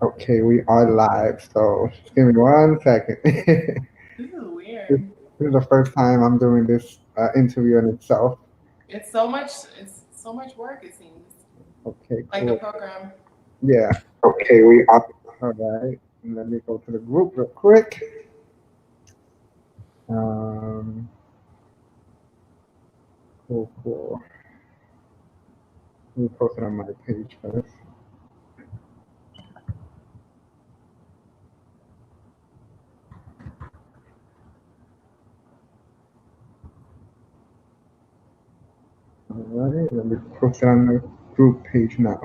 Okay, we are live, so just give me 1 second. This is this, weird. this is the first time I'm doing this interview in itself. It's so much. It's so much work. It seems Okay, like the cool. program. Yeah. Okay, we are. All right. Let me go to the group real quick. Um, cool, cool. Let me post it on my page first. All right. Let me post it on the group page now.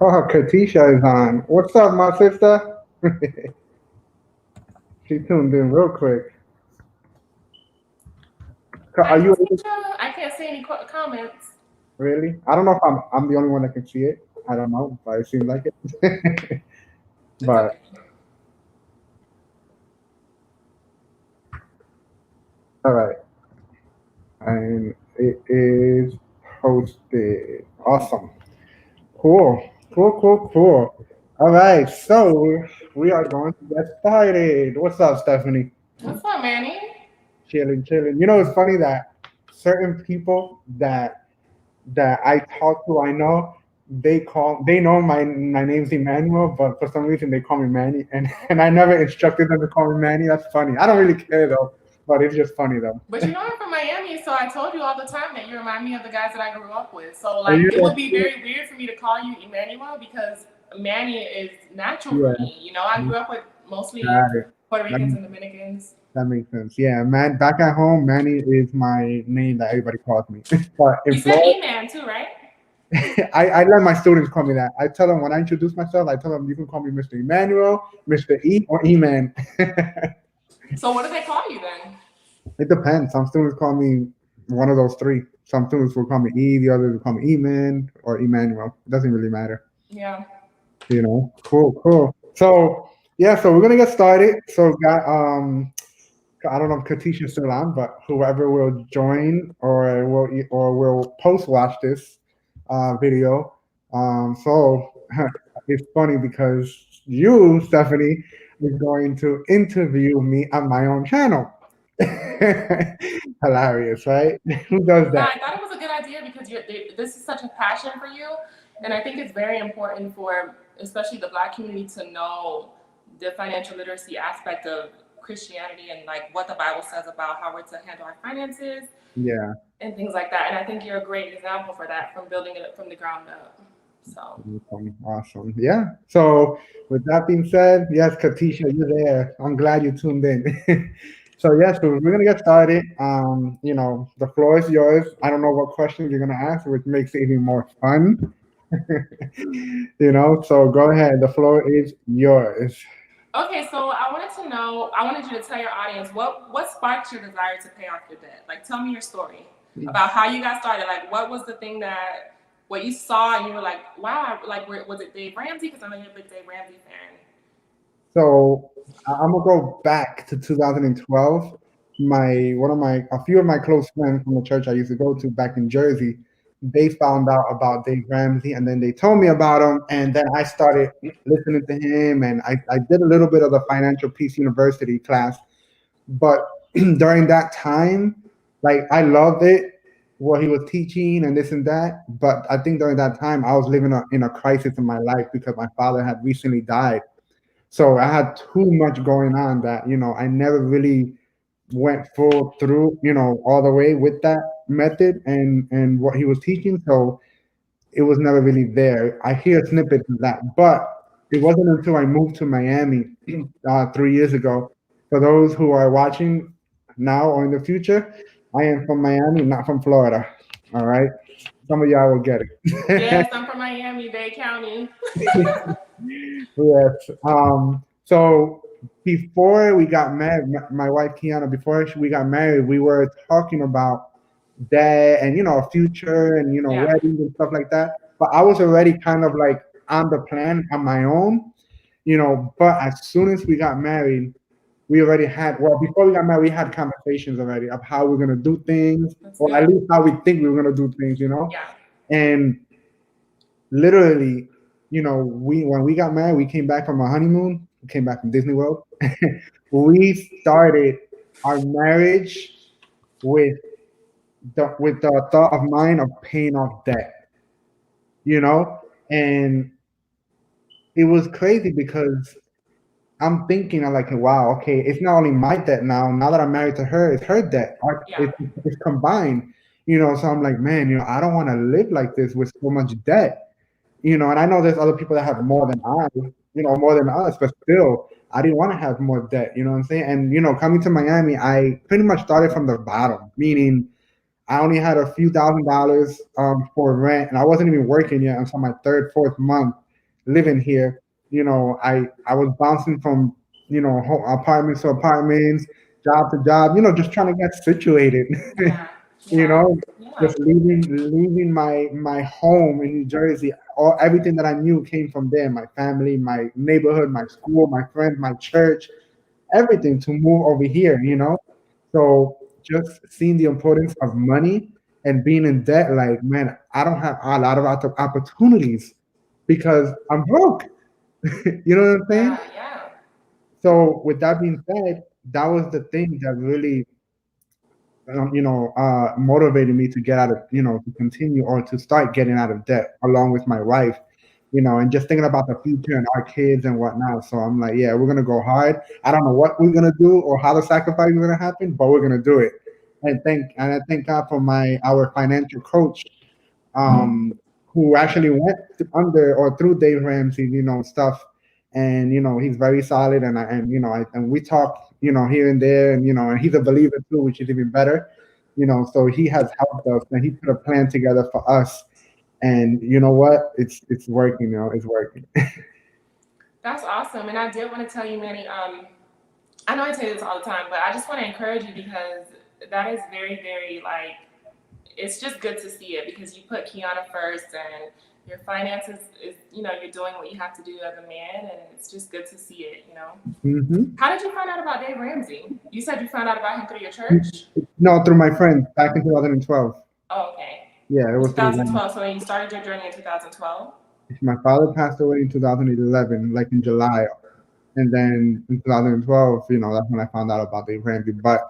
Oh, Katisha is on. What's up, my sister? She tuned in real quick. Hi, Are you able? Katisha. I can't see any comments. Really? I don't know if I'm the only one that can see it. I don't know, but it seems like it. It's But okay. all right, and it is posted. Awesome. Cool. Cool. Cool. Cool. All right, so we are going to get started. What's up, Stephanie? What's up, Manny? Chilling, chilling. You know, it's funny that certain people that I talk to, I know they know my name's Emmanuel, but for some reason they call me Manny, and and I never instructed them to call me Manny. That's funny. I don't really care though, but it's just funny though. But you know I'm from Miami, so I told you all the time that you remind me of the guys that I grew up with. So Are like you? it would be very weird for me to call you Emmanuel because Manny is natural for Yeah, me. You know, I grew up with mostly got it. Puerto That, Ricans and Dominicans. that makes sense. Yeah, man. Back at home, Manny is my name that everybody calls me. But in You said Florida, E-Man too, right? I let my students call me that. I tell them when I introduce myself, I tell them you can call me Mr. Emmanuel, Mr. E, or E Man. So what do they call you then? It depends. Some students call me one of those three. Some students will call me E, the others will call me E-Man or Emmanuel. It doesn't really matter, Yeah. you know. Cool, cool. So yeah, so we're gonna get started. So got I don't know if Katisha's still on, but whoever will join or will post watch this video. So it's funny because you, Stephanie, is going to interview me on my own channel. Hilarious, right? Who does Yeah, that? I thought it was a good idea because this is such a passion for you, and I think it's very important for especially the Black community to know the financial literacy aspect of Christianity and like what the Bible says about how we're to handle our finances Yeah. and things like that. And I think you're a great example for that from building it from the ground up. So Awesome. Awesome. Yeah. So with that being said, yes, Katisha, you're there. I'm glad you tuned in. So yes, so we're gonna get started. The floor is yours. I don't know what questions you're gonna ask, which makes it even more fun. So go ahead. The floor is yours. okay, so I wanted you to tell your audience what sparked your desire to pay off your debt. Like, tell me your story about how you got started. Like, what was the thing that what you saw and you were like, wow, like, was it Dave Ramsey? Because I know you're a big Dave Ramsey fan. So I'm gonna go back to 2012. A few of my close friends from the church I used to go to back in Jersey, they found out about Dave Ramsey, and then they told me about him, and then I started listening to him, and I did a little bit of the Financial Peace University class, but during that time, like I loved it, what he was teaching and this and that. But I think during that time, I was living in a crisis in my life because my father had recently died. So I had too much going on that, I never really went full through, all the way with that method and what he was teaching. So it was never really there. I hear snippets of that, but it wasn't until I moved to Miami 3 years ago. For those who are watching now or in the future, I am from Miami, not from Florida. All right. Some of y'all will get it. Yes, I'm from Miami Dade County. Yes. So before we got married, my wife Kiana, before we got married, we were talking about that and future and Yeah. weddings and stuff like that. But I was already kind of like on the plan on my own. But as soon as we got married, we already had, well, before we got married, we had conversations already of how we're gonna do things, That's or at good. least how we think we were gonna do things, you know. Yeah. And literally, you know, we when we got married, we came back from our honeymoon, we came back from Disney World. We started our marriage with the thought of mind of paying off debt, you know, and it was crazy because I'm thinking, I'm like, wow, okay, it's not only my debt now. Now that I'm married to her, it's her debt. Yeah. It's combined, you know. So I'm like, man, you know, I don't want to live like this with so much debt, you know. And I know there's other people that have more than I, you know, more than us, but still, I didn't want to have more debt, you know what I'm saying? And you know, coming to Miami, I pretty much started from the bottom, meaning I only had a few $1,000s for rent, and I wasn't even working yet until my third, fourth month living here. You know, I was bouncing from apartments to apartments, job to job. You know, just trying to get situated. Yeah. You Yeah. know, Yeah. just leaving my home in New Jersey. All everything that I knew came from there. My family, my neighborhood, my school, my friends, my church, everything to move over here. You know, so just seeing the importance of money and being in debt, like, man, I don't have a lot of opportunities because I'm broke. You know what I'm saying? Yeah. Yeah. So with that being said, that was the thing that really, motivated me to get out of, to continue or to start getting out of debt along with my wife, and just thinking about the future and our kids and whatnot. So I'm like, yeah, we're gonna go hard. I don't know what we're gonna do or how the sacrifice is gonna happen, but we're gonna do it. And I thank God for our financial coach, who actually went under or through Dave Ramsey, stuff, and he's very solid, and we talk, here and there, and he's a believer too, which is even better, so he has helped us, and he put a plan together for us, and you know what, it's working, it's working. That's awesome. And I did want to tell you, Manny, I know I tell you this all the time, but I just want to encourage you because that is very, very like, it's just good to see it because you put Kiana first and your finances is, you're doing what you have to do as a man, and it's just good to see it. Hmm. How did you find out about Dave Ramsey? You said you found out about him through your church? No, through my friend back in 2012. Oh, okay. Yeah, it was through them. 2012. So you started your journey in 2012? My father passed away in 2011, like in July. And then in 2012, that's when I found out about Dave Ramsey. But,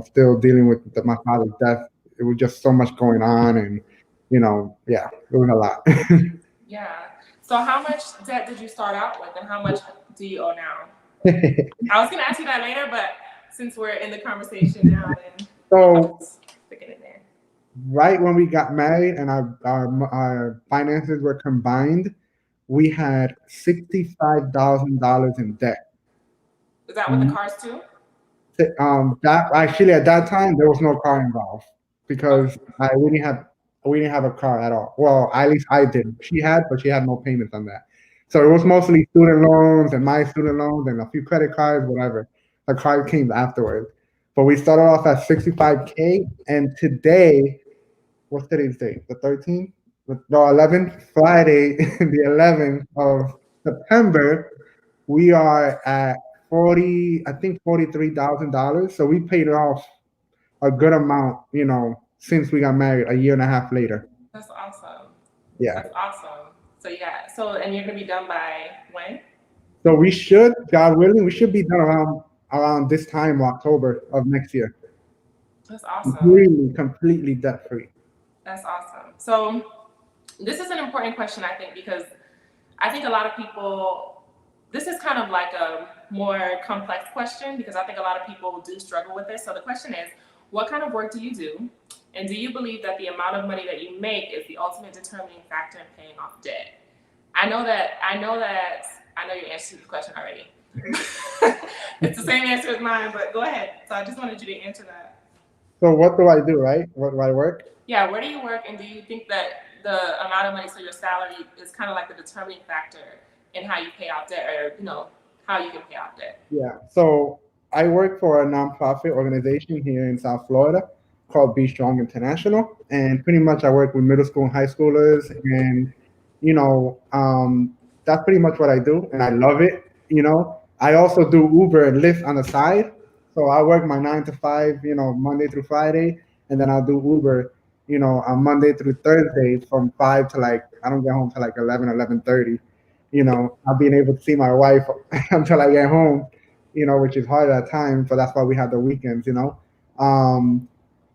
still dealing with my father's death, it was just so much going on. And, yeah, it was a lot. Yeah. So how much debt did you start out with and how much do you owe now? I was going to ask you that later, but since we're in the conversation now, then So, stick it in there. right when we got married and our finances were combined, we had $65,000 in debt. Is that with the cars too? That actually at that time there was no car involved because we didn't have a car at all. Well, at least I did. She had, but she had no payments on that. So it was mostly student loans and my student loans and a few credit cards, whatever. The card came afterwards. But we started off at 65K, and today, what's today's date? The 13th? No, 11th, Friday, the 11th of September, we are at 40, I think $43,000. So we paid off a good amount, since we got married a year and a half later. That's awesome. Yeah. That's awesome. So yeah. So and you're gonna be done by when? So we should, God willing, we should be done around this time, October of next year. That's awesome. Completely debt free. That's awesome. So this is an important question, I think, because I think a lot of people, this is kind of like a more complex question because I think a lot of people do struggle with this. So the question is, what kind of work do you do? And do you believe that the amount of money that you make is the ultimate determining factor in paying off debt? I know your answer to the question already. It's the same answer as mine, but go ahead. So I just wanted you to answer that. So what do I do, right? What do I work? Yeah, where do you work, and do you think that the amount of money, so your salary, is kind of like the determining factor in how you pay off debt, or how you can pay off debt? Yeah. So I work for a nonprofit organization here in South Florida called Be Strong International, and pretty much I work with middle school and high schoolers, and that's pretty much what I do, and I love it. I also do Uber and Lyft on the side. So I work my 9 to 5, Monday through Friday, and then I'll do Uber, on Monday through Thursday from 5 to like, I don't get home till like 11, 11:30. I've been able to see my wife until I get home, which is hard at times, but that's why we have the weekends. Um,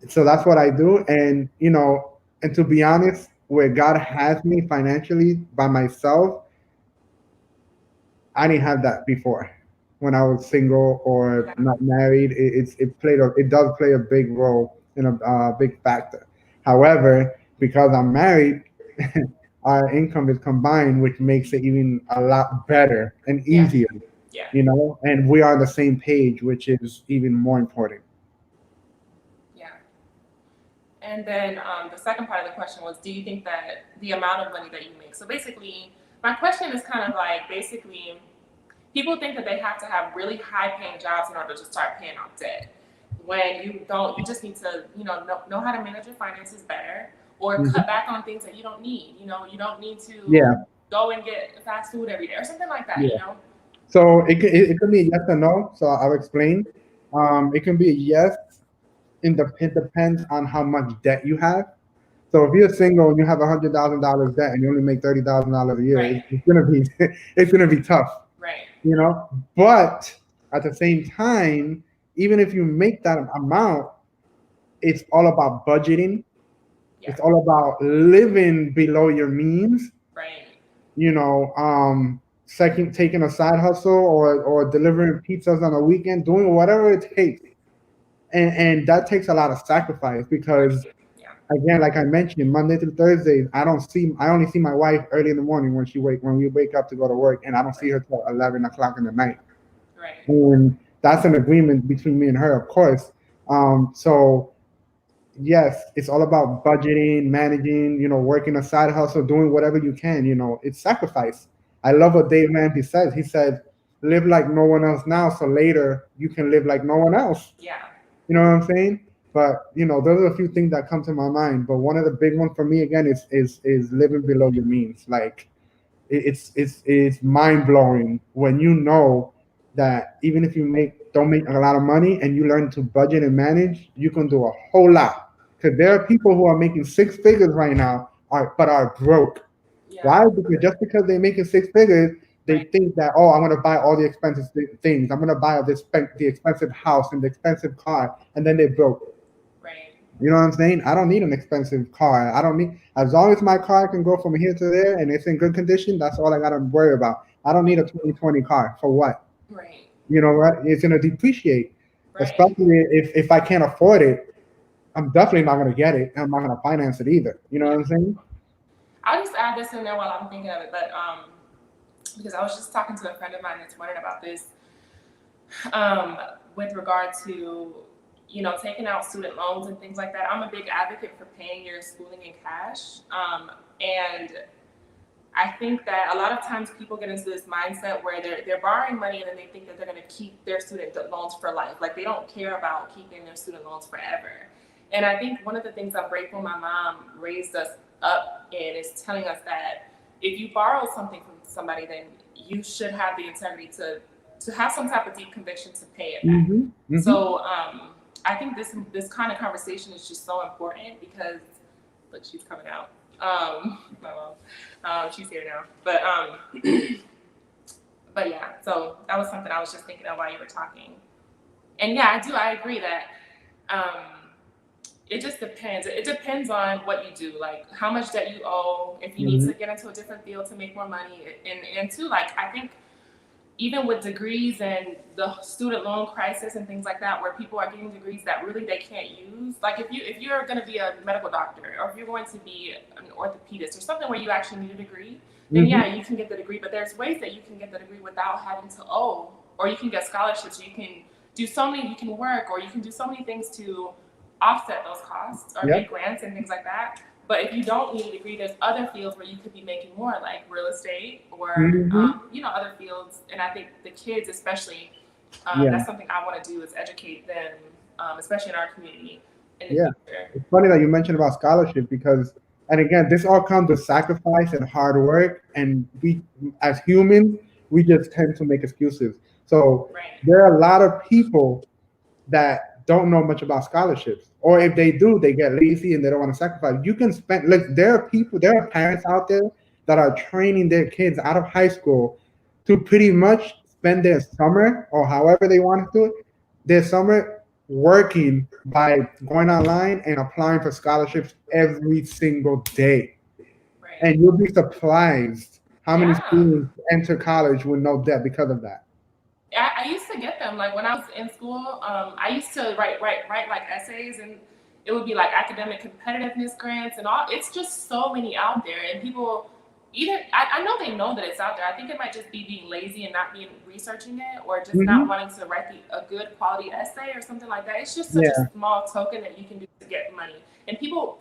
so that's what I do. And to be honest, where God has me financially by myself, I didn't have that before. When I was single or not married, it does play a big role and a big factor. However, because I'm married, our income is combined, which makes it even a lot better and Yeah. easier. Yeah. And we are on the same page, which is even more important. Yeah. And then the second part of the question was, do you think that the amount of money that you make? So basically, my question is kind of like, basically, people think that they have to have really high paying jobs in order to start paying off debt. When you don't, you just need to, know how to manage your finances better, or Mhm. cut back on things that you don't need. You don't need to Yeah, go and get fast food every day or something like that, yeah. So it can be a yes or no. So I'll explain. It can be a yes. It depends on how much debt you have. So if you're single and you have $100,000 debt and you only make $30,000 a year, Right. it's gonna be it's gonna be tough, Right. But at the same time, even if you make that amount, it's all about budgeting. Yeah. It's all about living below your means. Right. Second, taking a side hustle or delivering pizzas on a weekend, doing whatever it takes, and that takes a lot of sacrifice because Yeah. again, like I mentioned, Monday through Thursday, I only see my wife early in the morning when we wake up to go to work, and I don't see her till 11 o'clock in the night. Right. And that's an agreement between me and her, of course. So yes, it's all about budgeting, managing, working a side hustle, doing whatever you can. It's sacrifice. I love what Dave Ramsey says. He said, "Live like no one else now, so later you can live like no one else." Yeah. You know what I'm saying? But those are a few things that come to my mind. But one of the big ones for me again is living below your means. Like it's mind blowing when you know that even if you don't make a lot of money and you learn to budget and manage, you can do a whole lot. Because there are people who are making six figures right now, but are broke. Yeah. Why? Because just because they're making six figures, they Right. think that, oh, I'm gonna buy all the expensive things. I'm gonna buy the expensive house and the expensive car, and then they broke. Right. You know what I'm saying? I don't need an expensive car. I don't need, as long as my car can go from here to there and it's in good condition. That's all I gotta worry about. I don't need a 2020 car for what? Right. You know what? It's gonna depreciate, Right. especially if I can't afford it. I'm definitely not gonna get it. I'm not gonna finance it either. You know what I'm saying? I'll just add this in there while I'm thinking of it, but because I was just talking to a friend of mine this morning about this, um, with regard to taking out student loans and things like that. I'm a big advocate for paying your schooling in cash, and I think that a lot of times people get into this mindset where they're borrowing money and then they think that they're going to keep their student loans for life. Like they don't care about keeping their student loans forever. And I think one of the things I'm grateful my mom raised us up in is telling us that if you borrow something from somebody, then you should have the integrity to have some type of deep conviction to pay it back. Mm-hmm. So I think this kind of conversation is just so important because look, she's coming out. My mom, she's here now. But yeah, so that was something I was just thinking of while you were talking. And yeah, I agree that it just depends. It depends on what you do, like how much debt you owe, if you need to get into a different field to make more money, and too, like I think even with degrees and the student loan crisis and things like that, where people are getting degrees that really they can't use. Like if you're going to be a medical doctor, or if you're going to be an orthopedist or something where you actually need a degree, then yeah, you can get the degree. But there's ways that you can get the degree without having to owe, or you can get scholarships. Or you can do so many. You can work, or you can do so many things to offset those costs, or get grants and things like that. But if you don't need a degree, there's other fields where you could be making more, like real estate or other fields. And I think the kids, especially, that's something I want to do is educate them, especially in our community. In the future. It's funny that you mentioned about scholarship because, and again, this all comes with sacrifice and hard work. And we, as humans, we just tend to make excuses. So Right. there are a lot of people that don't know much about scholarships, or if they do, they get lazy and they don't want to sacrifice. You can spend, like, there are parents out there that are training their kids out of high school to pretty much spend their summer, or however they want to do it, their summer working by going online and applying for scholarships every single day. Right. And you'll be surprised how many Yeah. students enter college with no debt because of that. I used to get them like when I was in school. I used to write like essays, and it would be like academic competitiveness grants and all. It's just so many out there, and people either I know they know that it's out there. I think it might just be being lazy and not being researching it, or just not wanting to write a good quality essay or something like that. It's just such Yeah. a small token that you can do to get money, and people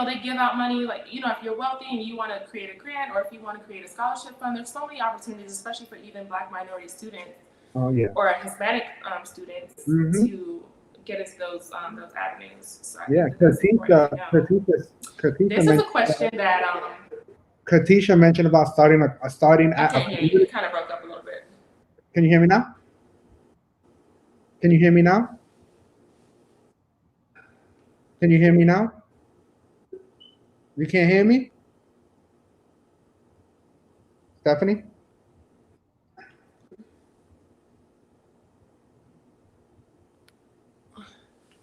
they give out money, like, if you're wealthy and you want to create a grant, or if you want to create a scholarship fund, there's so many opportunities, especially for even Black minority students Oh yeah. or Hispanic students to get into those avenues. So I Yeah, think that's important to know. This is a question that Katisha mentioned about starting I at a can't hear you. community. You kind of broke up a little bit. Can you hear me now? Can you hear me now? Can you hear me now? You can't hear me? Stephanie?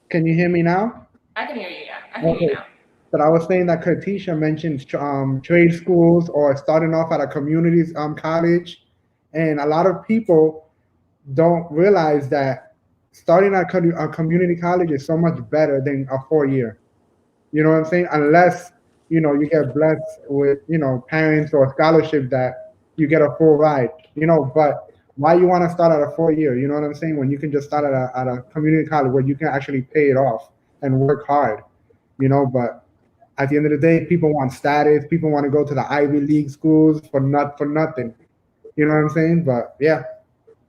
Can you hear me now? I can hear you. Yeah, I can hear you now. But I was saying that Katisha mentioned trade schools or starting off at a community college, and a lot of people don't realize that starting at a community college is so much better than a 4 year. You know what I'm saying? Unless you get blessed with parents or scholarship that you get a full ride. But why you want to start at a 4 year? You know what I'm saying? When you can just start at a community college where you can actually pay it off and work hard. But at the end of the day, people want status. People want to go to the Ivy League schools for nothing. You know what I'm saying? But yeah,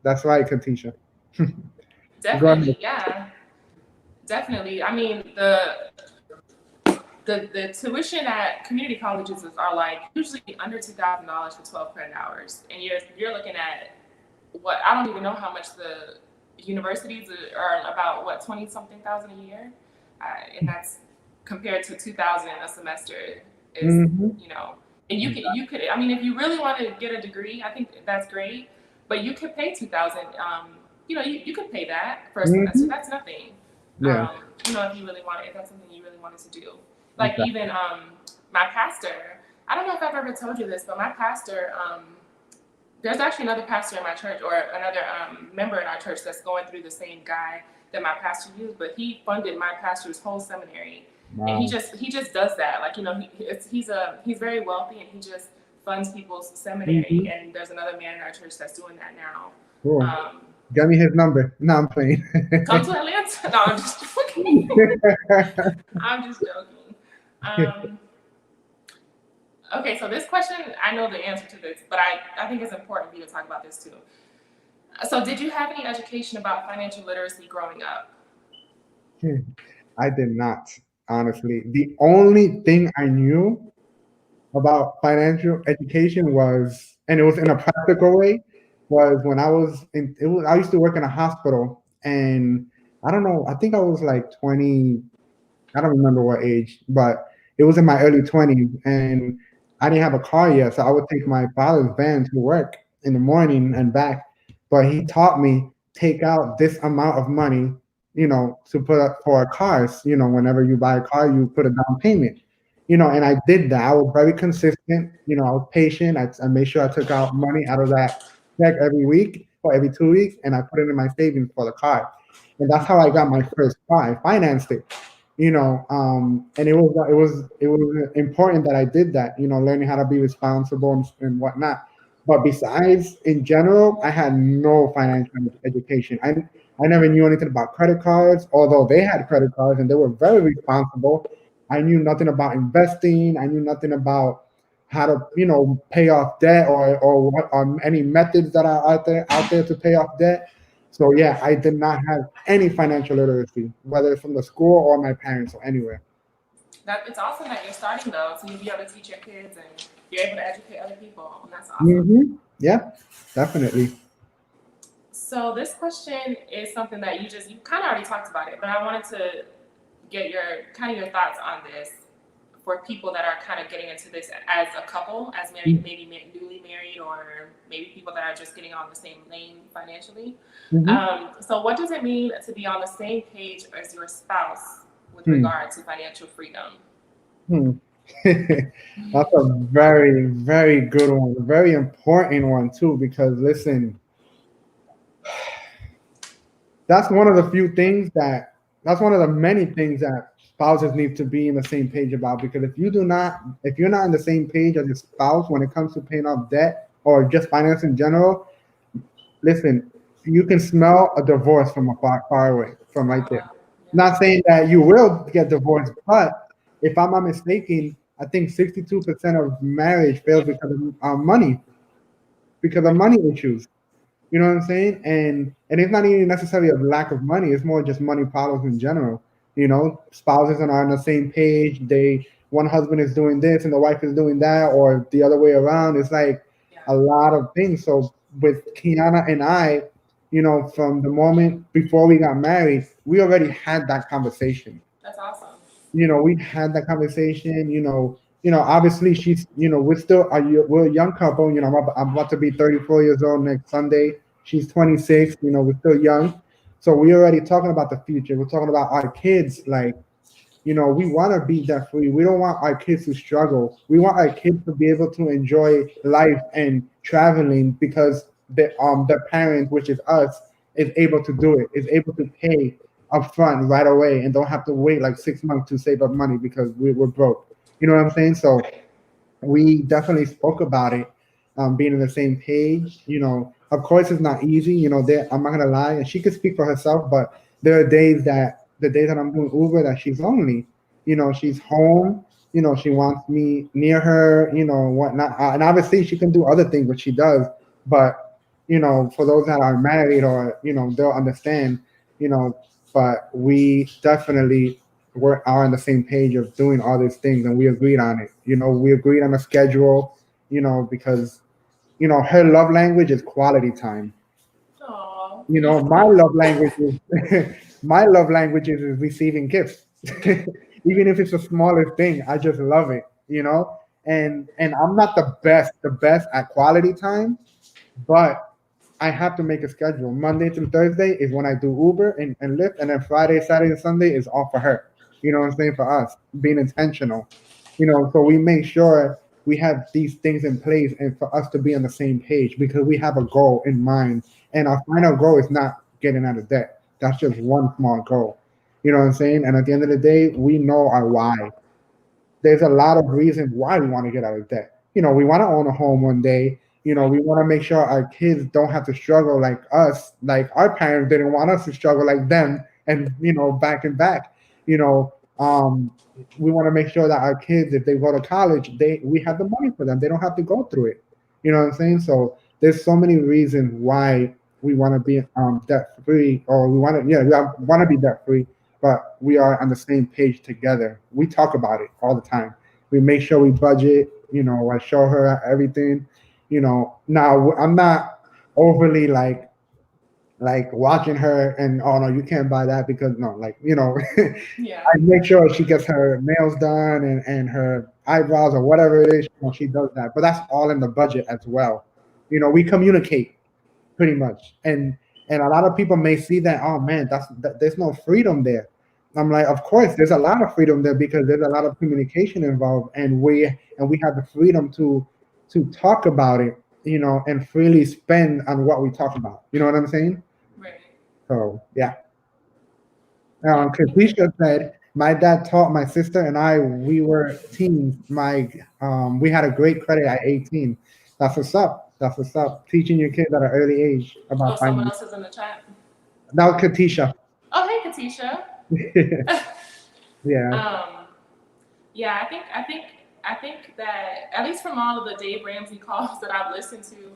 that's right, Katisha. Go ahead. Definitely, yeah, definitely. I mean, the tuition at community colleges are like usually under $2,000 for 12 credit hours, and you're looking at what, I don't even know how much the universities are, about what, 20 something thousand a year, and that's compared to 2,000 a semester is Mhm. And you could, I mean, if you really want to get a degree, I think that's great, but you could pay 2,000. You could pay that for a semester. Mhm. That's nothing. Yeah. If you really want it, if that's something you really wanted to do. Like Exactly. even my pastor, I don't know if I've ever told you this, but my pastor, there's actually another pastor in my church, or another member in our church that's going through the same guy that my pastor used, but he funded my pastor's whole seminary. Wow. And he just does that. Like, he's very wealthy, and he just funds people's seminary. Mhm. And there's another man in our church that's doing that now. Cool. Get me his number. No, I'm playing. Come to Atlanta. No, I'm just joking. I'm just joking. Okay, so this question, I know the answer to this, but I think it's important for you to talk about this too. So did you have any education about financial literacy growing up? I did not, honestly. The only thing I knew about financial education was, and it was in a practical way, was when I used to work in a hospital, and I don't know, I think I was like 20, I don't remember what age, but it was in my early 20s, and I didn't have a car yet, so I would take my father's van to work in the morning and back. But he taught me, take out this amount of money, to put up for cars. Whenever you buy a car, you put a down payment. And I did that. I was very consistent. I was patient. I made sure I took out money out of that check every week or every 2 weeks, and I put it in my savings for the car. And that's how I got my first car. I financed it. And it was important that I did that. Learning how to be responsible and whatnot. But besides, in general, I had no financial education. I never knew anything about credit cards, although they had credit cards and they were very responsible. I knew nothing about investing. I knew nothing about how to, pay off debt, or what any methods that are out there to pay off debt. So yeah, I did not have any financial literacy, whether it's from the school or my parents or anywhere. It's awesome that you're starting though, so you'll be able to teach your kids and you're able to educate other people. And that's awesome. Mm-hmm. Yeah, definitely. So this question is something that you kind of already talked about it, but I wanted to get your thoughts on this for people that are kind of getting into this as a couple, as maybe newly married, or maybe people that are just getting on the same lane financially. So what does it mean to be on the same page as your spouse with regard to financial freedom? That's a very, very good one, a very important one too, because listen, that's one of the that's one of the many things that spouses need to be in the same page about. Because if you're not on the same page as your spouse when it comes to paying off debt or just finance in general, listen, you can smell a divorce from far away, from right there. Not saying that you will get divorced, but if I'm not mistaken, I think 62% of marriage fails because of money, because of money issues. You know what I'm saying? And it's not even necessarily a lack of money. It's more just money problems in general. You know, spouses are not on the same page. One husband is doing this and the wife is doing that, or the other way around. It's like a lot of things. So with Kiana and I, you know, from the moment before we got married, we already had that conversation. That's awesome. You know, we had that conversation. Obviously she's, we're a young couple. You know, I'm about to be 34 years old next Sunday. She's 26. You know, we're still young, so we're already talking about the future. We're talking about our kids. Like, you know, we want to be debt free. We don't want our kids to struggle. We want our kids to be able to enjoy life and traveling because their parent, which is us, is able to do it. Is able to pay upfront right away and don't have to wait like 6 months to save up money because we're broke. You know what I'm saying? So we definitely spoke about it, being on the same page. You know, of course, it's not easy. You know, I'm not gonna lie, and she could speak for herself, but there are the days that I'm doing Uber that she's lonely. You know, she's home. You know, she wants me near her. You know, whatnot. And obviously, she can do other things, which she does. But you know, for those that are married, or you know, they'll understand. You know, but we definitely are on the same page of doing all these things, and we agreed on it. You know, we agreed on a schedule. You know, because you know her love language is quality time. Aww. You know, my love language is my love language is receiving gifts. Even if it's the smallest thing, I just love it. You know, and I'm not the best at quality time, but I have to make a schedule. Monday through Thursday is when I do Uber and Lyft, and then Friday, Saturday, and Sunday is all for her. You know what I'm saying? For us, being intentional. You know, so we make sure we have these things in place and for us to be on the same page because we have a goal in mind. And our final goal is not getting out of debt. That's just one small goal. You know what I'm saying? And at the end of the day, we know our why. There's a lot of reasons why we want to get out of debt. You know, we want to own a home one day. You know, we want to make sure our kids don't have to struggle like us, like our parents didn't want us to struggle like them, and you know, back and back. You know, we want to make sure that our kids, if they go to college, we have the money for them. They don't have to go through it. You know what I'm saying? So there's so many reasons why we want to be debt free, or we want to be debt free, but we are on the same page together. We talk about it all the time. We make sure we budget. You know, I show her everything. You know, now I'm not overly like watching her and oh no, you can't buy that because no, like you know, Yeah. I make sure she gets her nails done and her eyebrows or whatever it is. You know, she does that, but that's all in the budget as well. You know, we communicate pretty much. And a lot of people may see that, oh man, there's no freedom there. I'm like, of course, there's a lot of freedom there because there's a lot of communication involved, and we have the freedom to talk about it, you know, and freely spend on what we talk about. You know what I'm saying? Right. So yeah. Katisha said, my dad taught my sister and I, we were teens. We had a great credit at 18. That's what's up. That's what's up. Teaching your kids at an early age Oh, about someone finance. else is in the chat. That was Katisha. Oh, hey, Katisha. Yeah. Yeah, I think that at least from all of the Dave Ramsey calls that I've listened to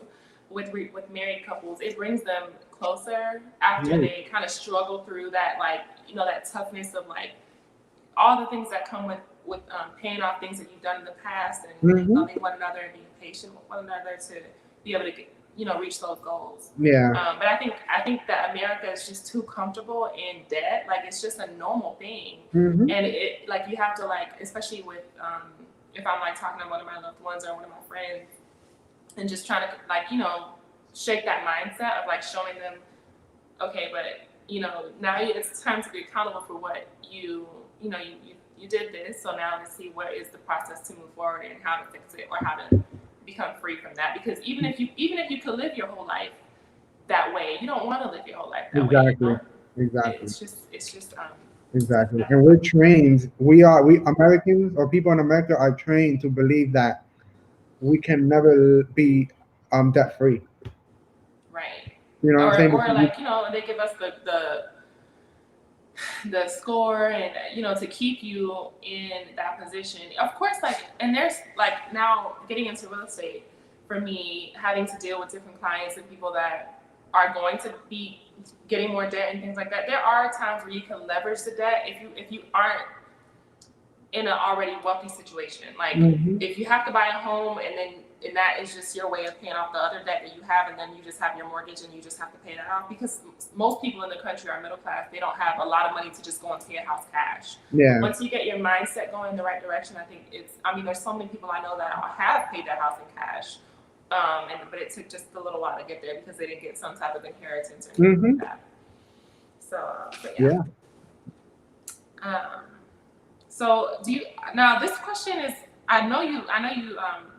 with married couples, it brings them closer after Right. they kind of struggle through that, like, you know, that toughness of like all the things that come with paying off things that you've done in the past, and Mhm. loving one another and being patient with one another to be able to reach those goals. Yeah. But I think that America is just too comfortable in debt. Like it's just a normal thing, Mm-hmm. and it like you have to like, especially with if I'm like talking to one of my loved ones or one of my friends, and just trying to like shake that mindset of like showing them, okay, but now it's time to be accountable for what you did this. So now let's see what is the process to move forward and how to fix it or how to become free from that. Because even if you could live your whole life that way, you don't want to live your whole life that Exactly. way. Exactly. It's just Exactly. And we're trained. We Americans or people in America are trained to believe that we can never be debt free. right. You know what I'm saying? Or like they give us the score and to keep you in that position, of course, like, and there's like now getting into real estate for me, having to deal with different clients and people that are going to be getting more debt and things like that. There are times where you can leverage the debt if you aren't in an already wealthy situation. Like if you have to buy a home and that is just your way of paying off the other debt that you have, and then you just have your mortgage and you just have to pay that off, because most people in the country are middle class. They don't have a lot of money to just go and pay a house cash. Yeah. Once you get your mindset going in the right direction, I think there's so many people I know that have paid that house in cash, but it took just a little while to get there because they didn't get some type of inheritance or anything like that. So, but yeah. So now this question is, I know you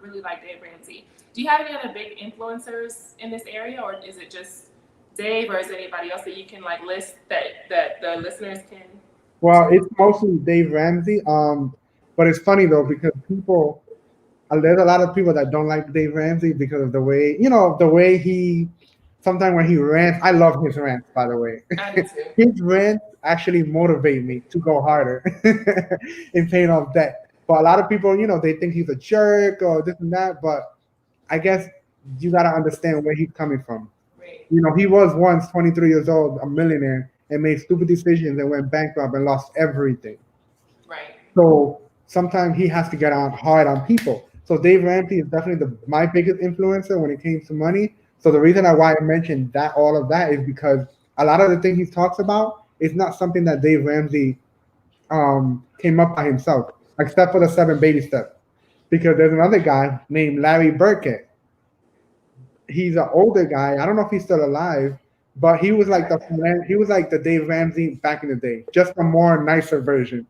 really like Dave Ramsey. Do you have any other big influencers in this area, or is it just Dave, or is there anybody else that you can like list that the listeners can? Well, it's mostly Dave Ramsey. But it's funny though, because there's a lot of people that don't like Dave Ramsey because of the way he sometimes when he rants. I love his rants, by the way. I do too. His rants actually motivate me to go harder in paying off debt. But a lot of people, they think he's a jerk or this and that. But I guess you gotta understand where he's coming from. Right. He was once 23 years old, a millionaire, and made stupid decisions and went bankrupt and lost everything. Right. So sometimes he has to get hard on people. So Dave Ramsey is definitely my biggest influencer when it came to money. So the reason why I mentioned all of that is because a lot of the things he talks about is not something that Dave Ramsey came up by himself, except for the 7 baby steps. Because there's another guy named Larry Burkett. He's an older guy. I don't know if he's still alive, but he was like the Dave Ramsey back in the day, just a more nicer version.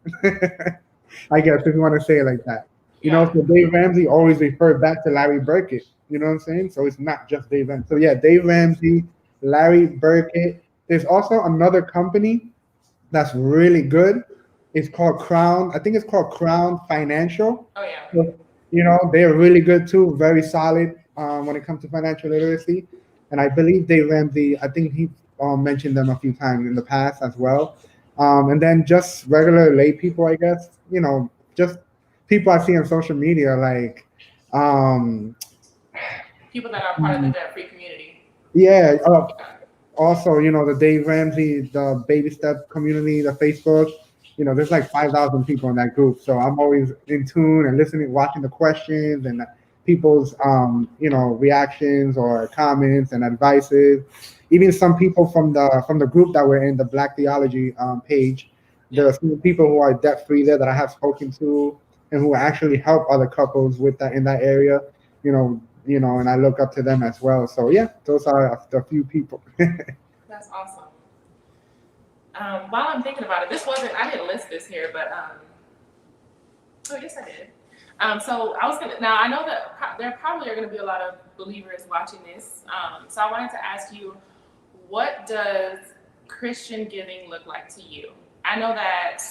I guess if you want to say it like that. So Dave Ramsey always referred back to Larry Burkett. You know what I'm saying? So it's not just Dave Ramsey. So yeah, Dave Ramsey, Larry Burkett. There's also another company that's really good. It's called Crown. I think it's called Crown Financial. Oh yeah. So, they're really good too. Very solid when it comes to financial literacy. And I believe Dave Ramsey, I think he mentioned them a few times in the past as well. And then just regular lay people, I guess, just people I see on social media, like people that are part of the debt-free community. Yeah. Also, the Dave Ramsey, the Baby Step community, the Facebook, there's like 5,000 people in that group. So I'm always in tune and listening, watching the questions and people's, reactions or comments and advices. Even some people from the group that were in the Black Theology page, there are some people who are debt free there that I have spoken to and who actually help other couples with that in that area. And I look up to them as well. So yeah, those are the few people. That's awesome. While I'm thinking about it, I didn't list this here, but oh yes I did. So I was now I know that there probably are gonna be a lot of believers watching this. So I wanted to ask you, what does Christian giving look like to you? I know that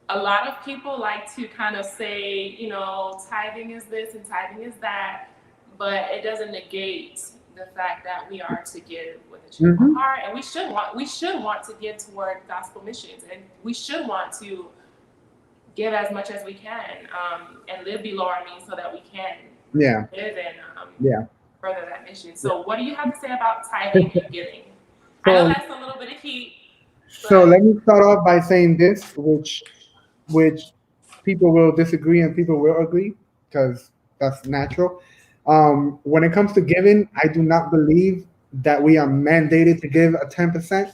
a lot of people like to kind of say, tithing is this and tithing is that, but it doesn't negate the fact that we are to give with a cheerful heart, and we should want to give toward gospel missions, and we should want to give as much as we can, and live below our means so that we can live and further that mission. So what do you have to say about tithing and giving? I know that's a little bit of heat. So let me start off by saying this, which people will disagree and people will agree, because that's natural. When it comes to giving, I do not believe that we are mandated to give a 10%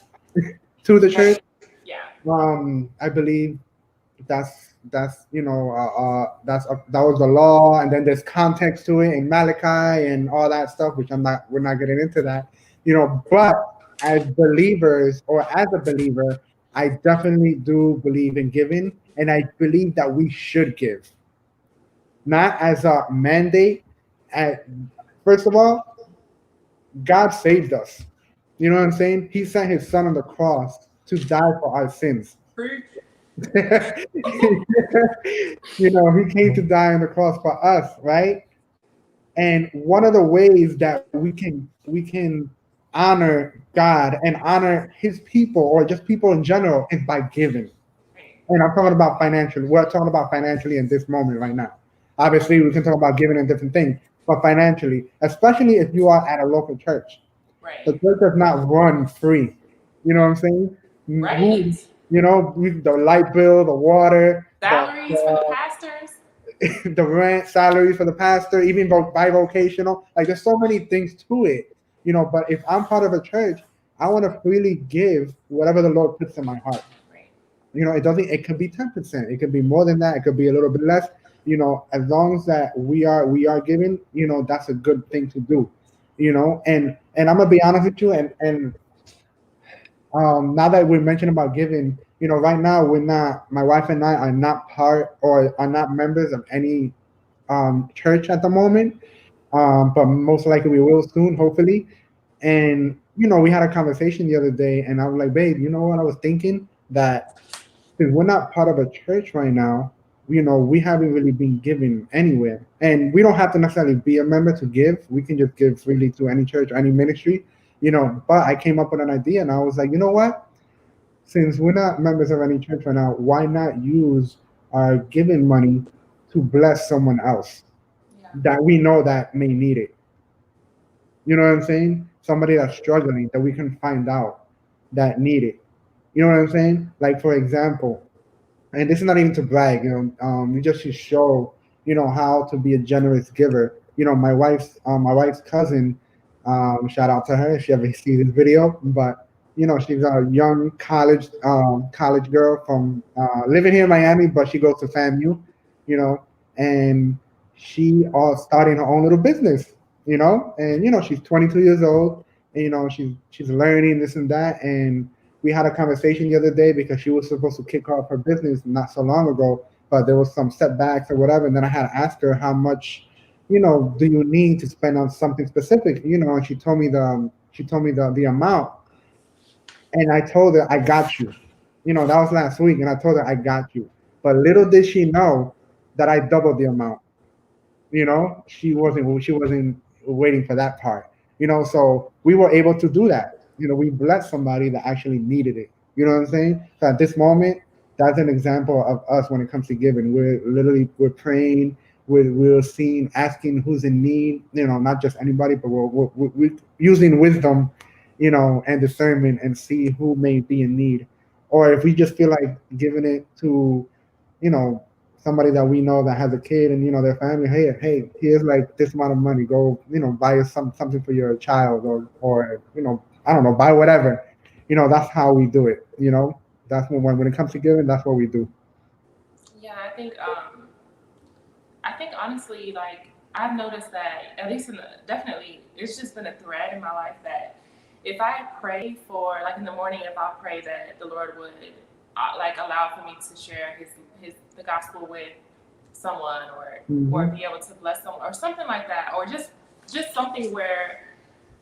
to the church. Right. Yeah. I believe that's that was the law, and then there's context to it in Malachi and all that stuff, which we're not getting into that, But as believers, or as a believer, I definitely do believe in giving, and I believe that we should give, not as a mandate. At first of all, God saved us. You know what I'm saying? He sent His Son on the cross to die for our sins. Proof. He came to die on the cross for us, right? And one of the ways that we can honor God and honor His people, or just people in general, is by giving. Right. And I'm talking about financially. We're talking about financially in this moment right now. Obviously, we can talk about giving and different things, but financially, especially if you are at a local church, the Right. church does not run free. You know what I'm saying? Right. The light bill, the water, Salaries for the pastors. the rent, salaries for the pastor, even bivocational. Like, there's so many things to it, But if I'm part of a church, I want to freely give whatever the Lord puts in my heart. Right. It doesn't. It could be 10%. It could be more than that. It could be a little bit less. As long as that we are giving, that's a good thing to do. And I'm gonna be honest with you, and now that we're mentioning about giving, right now we're not. My wife and I are not part, or are not members of any church at the moment. But most likely we will soon, hopefully. And we had a conversation the other day, and I was like, babe, you know what? I was thinking that since we're not part of a church right now, we haven't really been giving anywhere. And we don't have to necessarily be a member to give. We can just give freely to any church, any ministry, But I came up with an idea, and I was like, you know what? Since we're not members of any church right now, why not use our giving money to bless someone else Yeah. that we know that may need it? You know what I'm saying? Somebody that's struggling that we can find out that need it. You know what I'm saying? Like, for example, and this is not even to brag, we just to show, how to be a generous giver. My wife's cousin, shout out to her if she ever sees this video, but she's a young college girl from living here in Miami, but she goes to FAMU, you know, and she starting her own little business, and she's 22 years old, and she's learning this and that, and we had a conversation the other day because she was supposed to kick off her business not so long ago, but there was some setbacks or whatever. And then I had to ask her how much, do you need to spend on something specific, and she told me the amount, and I told her I got you. That was last week, and I told her I got you. But little did she know that I doubled the amount. She wasn't waiting for that part. So we were able to do that. We blessed somebody that actually needed it. You know what I'm saying? So at this moment, that's an example of us when it comes to giving. We're praying, we're seeing, asking who's in need, not just anybody, but we're using wisdom, and discernment, and see who may be in need. Or if we just feel like giving it to, you know, somebody that we know that has a kid, and their family, hey, here's like this amount of money, go, buy us something for your child, or I don't know, buy whatever. That's how we do it. That's when it comes to giving, that's what we do. Yeah, I think honestly, like I've noticed that at least definitely, it's just been a thread in my life that if I pray for, like in the morning, if I pray that the Lord would like allow for me to share his the gospel with someone, or Hmm. be able to bless someone or something like that, or just something where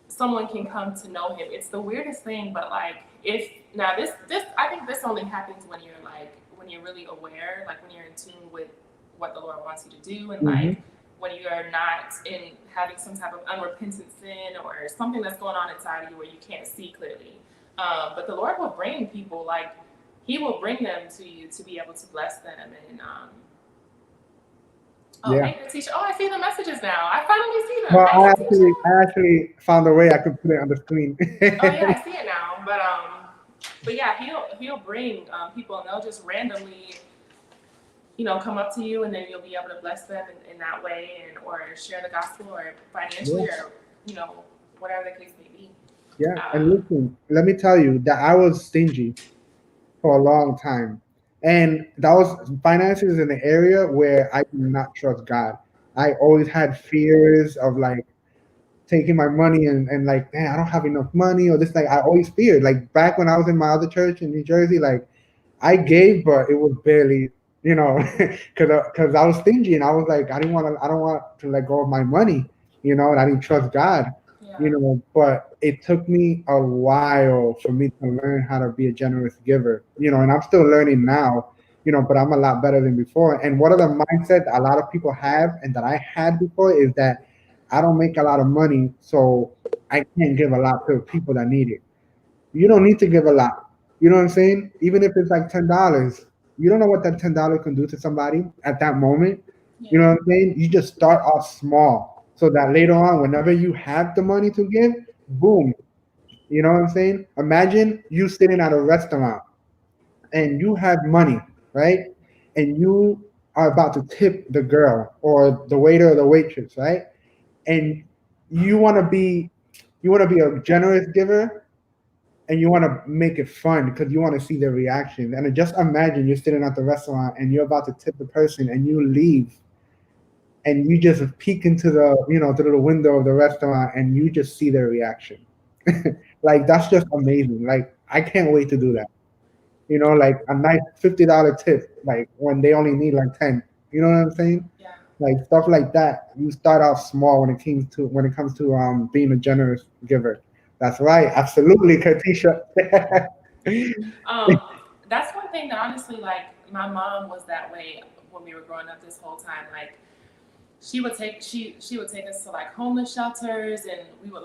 someone can come to know him. It's the weirdest thing, but like if now this I think this only happens when you're when you're really aware, like when you're in tune with what the Lord wants you to do, and Hmm. like when you are not in having some type of unrepentant sin or something that's going on inside of you where you can't see clearly. But the Lord will bring people, like He will bring them to you to be able to bless them. And oh, Yeah. hey, Katisha. Oh, I see the messages now. I finally see them. Well, Hey, Katisha. I actually found a way I could put it on the screen. Oh yeah, I see it now. But yeah, he'll bring people, and they'll just randomly come up to you, and then you'll be able to bless them in that way, and or share the gospel, or Yeah. financially, or whatever the case may be. Yeah. And listen, let me tell you that I was stingy for a long time. And that was finances in the area where I do not trust God. I always had fears of like taking my money and like, man, I don't have enough money or this. Like, I always feared. Like back when I was in my other church in New Jersey, like I gave, but it was barely, because I was stingy and I was like, I don't want to let go of my money, and I didn't trust God, Yeah. But it took me a while for me to learn how to be a generous giver, and I'm still learning now, but I'm a lot better than before. And one of the mindset a lot of people have and that I had before is that I don't make a lot of money, so I can't give a lot to people that need it. You don't need to give a lot. You know what I'm saying? Even if it's like $10, you don't know what that $10 can do to somebody at that moment. You know Yeah. what I'm saying? You just start off small so that later on, whenever you have the money to give, boom. You know what I'm saying? Imagine you sitting at a restaurant and you have money, right? And you are about to tip the girl or the waiter or the waitress, right? And you want to be you want to be a generous giver and you want to make it fun because you want to see their reaction. And just imagine you're sitting at the restaurant and you're about to tip the person and you leave and you just peek into through the window of the restaurant and you just see their reaction. Like that's just amazing. Like I can't wait to do that. Like a nice $50 tip, like when they only need like 10. You know what I'm saying? Yeah. Like stuff like that. You start off small when it comes to being a generous giver. That's right. Absolutely, Katisha. Um, that's one thing that honestly, like, my mom was that way when we were growing up this whole time. Like, she would take us to like homeless shelters, and we would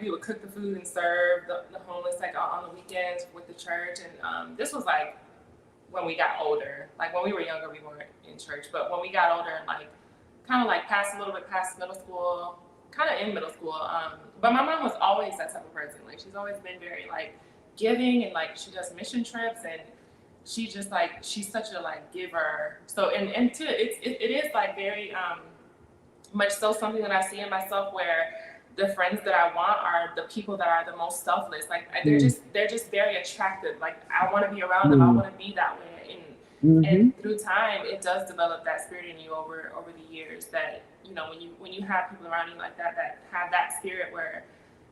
we would cook the food and serve the homeless like on the weekends with the church. And this was like when we got older. Like when we were younger, we weren't in church, but when we got older, and like kind of like past a little bit past middle school, kind of in middle school. But my mom was always that type of person. Like she's always been very like giving, and like she does mission trips, and she just like she's such a like giver. So and too, it is like very much so something that I see in myself, where the friends that I want are the people that are the most selfless. Like they're just very attractive. Like I want to be around them. I want to be that way. And through time, it does develop that spirit in you over the years. That when you have people around you like that have that spirit where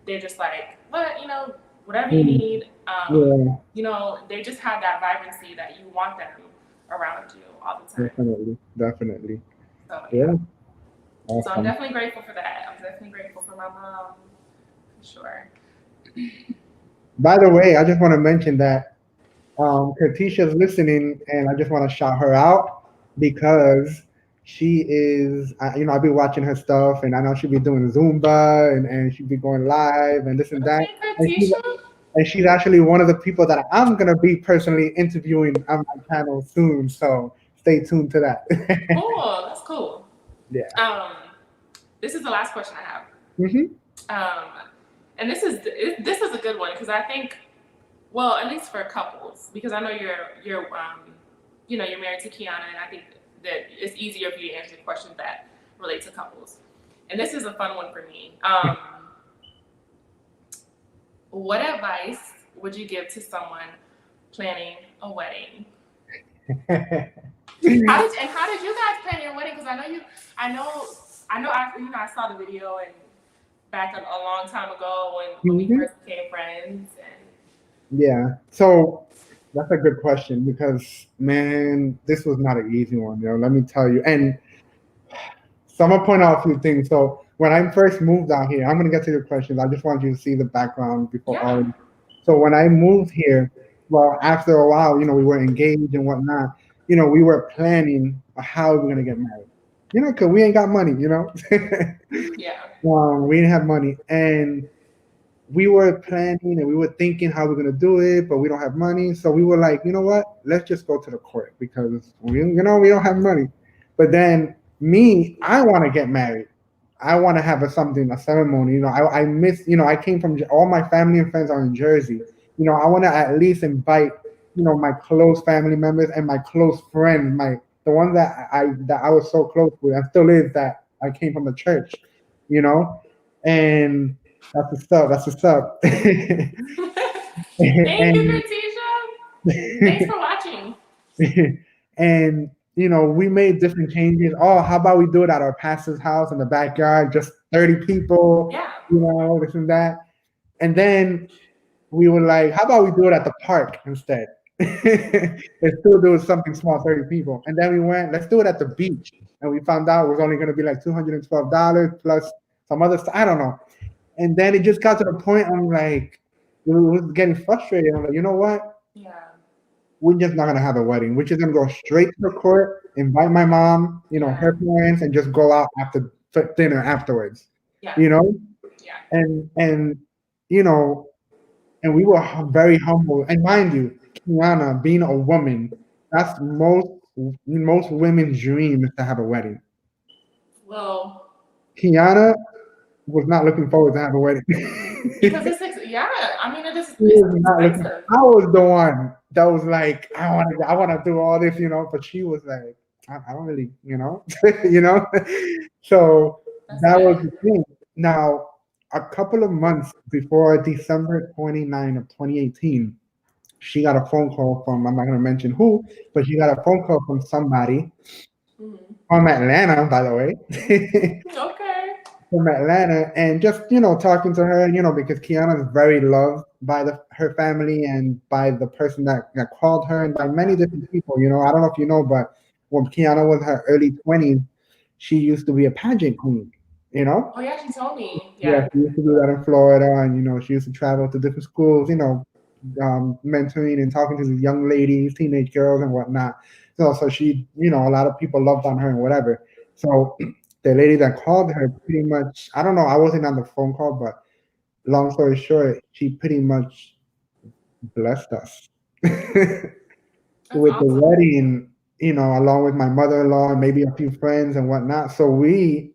they're just like, whatever you need. They just have that vibrancy that you want them around you all the time. Definitely. So Yeah. So I'm Awesome. definitely grateful for that. I'm definitely grateful for my mom, for sure. By the way, I just want to mention that Katisha's listening, and I just want to shout her out because she is, I've been watching her stuff, and I know she'll be doing Zumba, and she'll be going live and this and that. Okay, And she's, Katisha. and she's actually one of the people that I'm gonna be personally interviewing on my channel soon. So stay tuned to that. Cool. That's cool. Yeah. This is the last question I have. Hmm. And this is a good one because I think, well, at least for couples, because I know you're married to Kiana, and I think that it's easier for you to answer questions that relate to couples. And this is a fun one for me. What advice would you give to someone planning a wedding? How did you guys plan your wedding? Because I saw the video and back a long time ago when we first became friends. And Yeah. So that's a good question because man, this was not an easy one, let me tell you. And so I'm gonna point out a few things. So when I first moved out here, I'm gonna get to your questions. I just want you to see the background before yeah. all. So when I moved here, well, after a while, we were engaged and whatnot. We were planning how we're gonna get married. Because we ain't got money. Yeah. We didn't have money, and we were planning and we were thinking how we're gonna do it, but we don't have money. So we were like, you know what? Let's just go to the court because we don't have money. But then me, I want to get married. I want to have a ceremony. I miss. I came from all my family and friends are in Jersey. I want to at least invite my close family members and my close friends, the one that I was so close with, and still is, that I came from the church, you know, and that's what's up. That's what's up. Thank you, and Katisha. Thanks for watching. and we made different changes. Oh, how about we do it at our pastor's house in the backyard, just 30 people, Yeah. this and that. And then we were like, how about we do it at the park instead? Let's still do something small, 30 people. And then we went, let's do it at the beach. And we found out it was only going to be like $212 plus some other stuff. I don't know. And then it just got to the point, I'm like, we was getting frustrated. I'm like, you know what? Yeah. We're just not going to have a wedding. We're just going to go straight to the court, invite my mom, her parents, and just go out after dinner afterwards. Yeah. You know? Yeah. And and we were very humble. And mind you, Kiana, being a woman, that's most women's dream is to have a wedding. Well, Kiana was not looking forward to have a wedding. because it's I mean, it is expensive. I was the one that was like, I want to do all this, but she was like, I don't really, So that was the thing. Now, a couple of months before December 29 of 2018, she got a phone call from, I'm not going to mention who, but she got a phone call from somebody from Atlanta, by the way. Okay. From Atlanta, and just, talking to her, because Kiana is very loved by her family and by the person that called her and by many different people. I don't know if you know, but when Kiana was in her early 20s, she used to be a pageant queen. Oh yeah, she told me. Yeah, she used to do that in Florida, and she used to travel to different schools, mentoring and talking to the young ladies, teenage girls, and whatnot. So she, a lot of people loved on her and whatever. So the lady that called her pretty much, I don't know, I wasn't on the phone call, but long story short, she pretty much blessed us with the wedding, along with my mother-in-law and maybe a few friends and whatnot. So they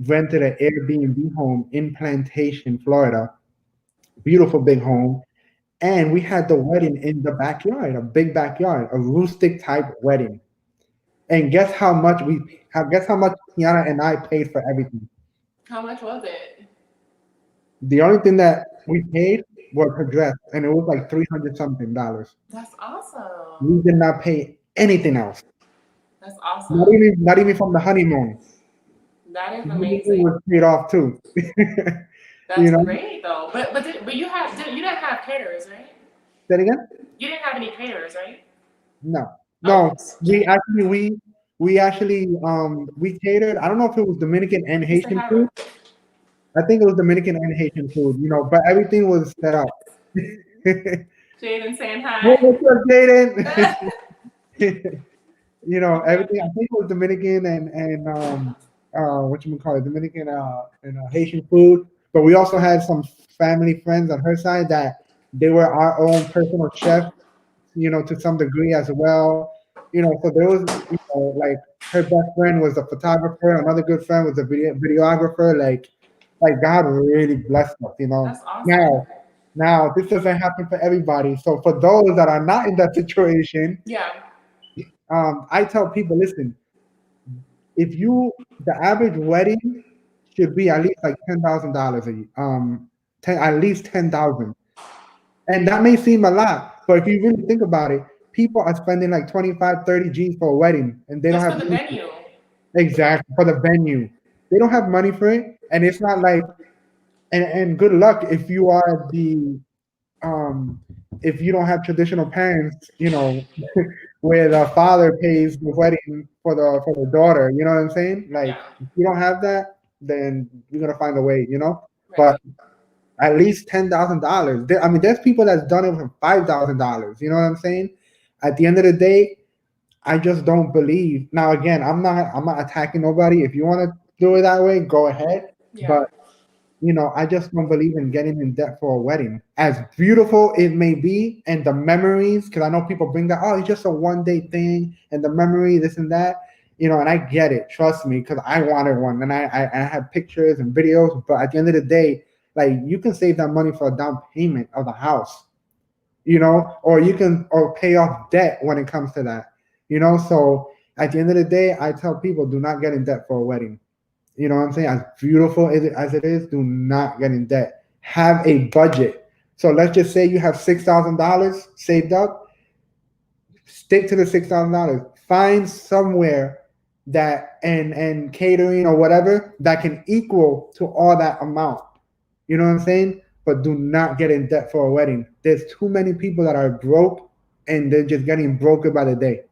rented an Airbnb home in Plantation, Florida. Beautiful big home. And we had the wedding in the backyard, a big backyard, a rustic type wedding. And guess how much Kiana and I paid for everything? How much was it? The only thing that we paid was her dress, and it was like $300 something. That's awesome. We did not pay anything else. That's awesome. Not even from the honeymoon. That is amazing. It was paid off too. That's great though. But you didn't have caterers, right? Say that again? You didn't have any caterers, right? No. We actually we catered. I don't know if it was Dominican and Haitian food. I think it was Dominican and Haitian food, but everything was set up. Jaden saying hi. What's up, Jaden? Everything. I think it was Dominican and Dominican and Haitian food. But we also had some family friends on her side that they were our own personal chef, to some degree as well. So there was, like her best friend was a photographer, another good friend was a videographer. Like God really blessed us, That's awesome. Now this doesn't happen for everybody. So for those that are not in that situation, I tell people, listen, the average wedding should be at least like $10,000 at least 10,000. And that may seem a lot, but if you really think about it, people are spending like 25, 30 G's for a wedding, and they don't have for the venue. Exactly, for the venue. They don't have money for it, and it's not like, and good luck if you are if you don't have traditional parents, where the father pays the wedding for the daughter. You know what I'm saying? Like, if you don't have that, then you're gonna find a way. Right. But at least $10,000. I mean, there's people that's done it for $5,000. You know what I'm saying? At the end of the day, I just don't believe. Now, again, I'm not attacking nobody. If you want to do it that way, go ahead. But I just don't believe in getting in debt for a wedding. As beautiful it may be, and the memories, because I know people bring that, oh, it's just a one-day thing, and the memory, this and that, and I get it. Trust me, because I wanted one, and I have pictures and videos. But at the end of the day, like, you can save that money for a down payment of the house. or you can or pay off debt when it comes to that. So at the end of the day, I tell people do not get in debt for a wedding. You know what I'm saying? As beautiful as it is, do not get in debt. Have a budget. So let's just say you have $6,000 saved up. Stick to the $6,000. Find somewhere that and catering or whatever that can equal to all that amount. You know what I'm saying? But do not get in debt for a wedding. There's too many people that are broke and they're just getting broker by the day.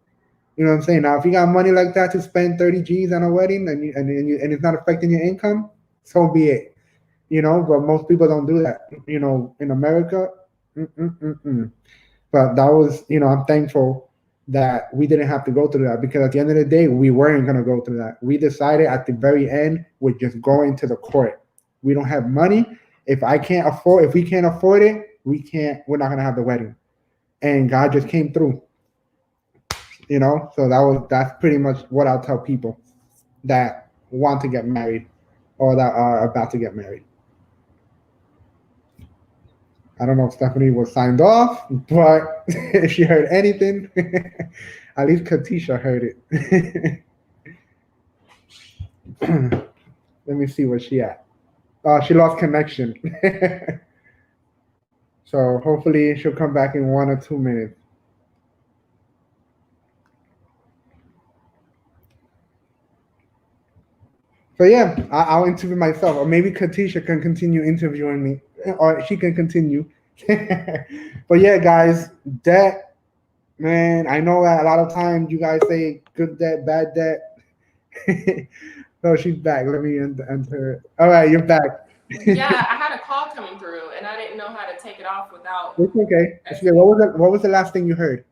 You know what I'm saying? Now, if you got money like that to spend 30 G's on a wedding and it's not affecting your income, so be it. But most people don't do that. In America, mm-mm-mm-mm. But that was, I'm thankful that we didn't have to go through that because at the end of the day, we weren't going to go through that. We decided at the very end, we're just going to the court. We don't have money. If we can't afford it, we're not going to have the wedding. And God just came through. So that's pretty much what I'll tell people that want to get married or that are about to get married. I don't know if Stephanie was signed off, but if she heard anything, at least Katisha heard it. Let me see where she at. She lost connection. So hopefully she'll come back in 1 or 2 minutes. So yeah, I'll interview myself, or maybe Katisha can continue interviewing me, or she can continue. But yeah, guys, debt, man. I know that a lot of times you guys say good debt, bad debt. No, she's back. Let me enter. All right, you're back. Yeah, I had a call coming through, and I didn't know how to take it off without. It's okay. It's okay. What was the last thing you heard?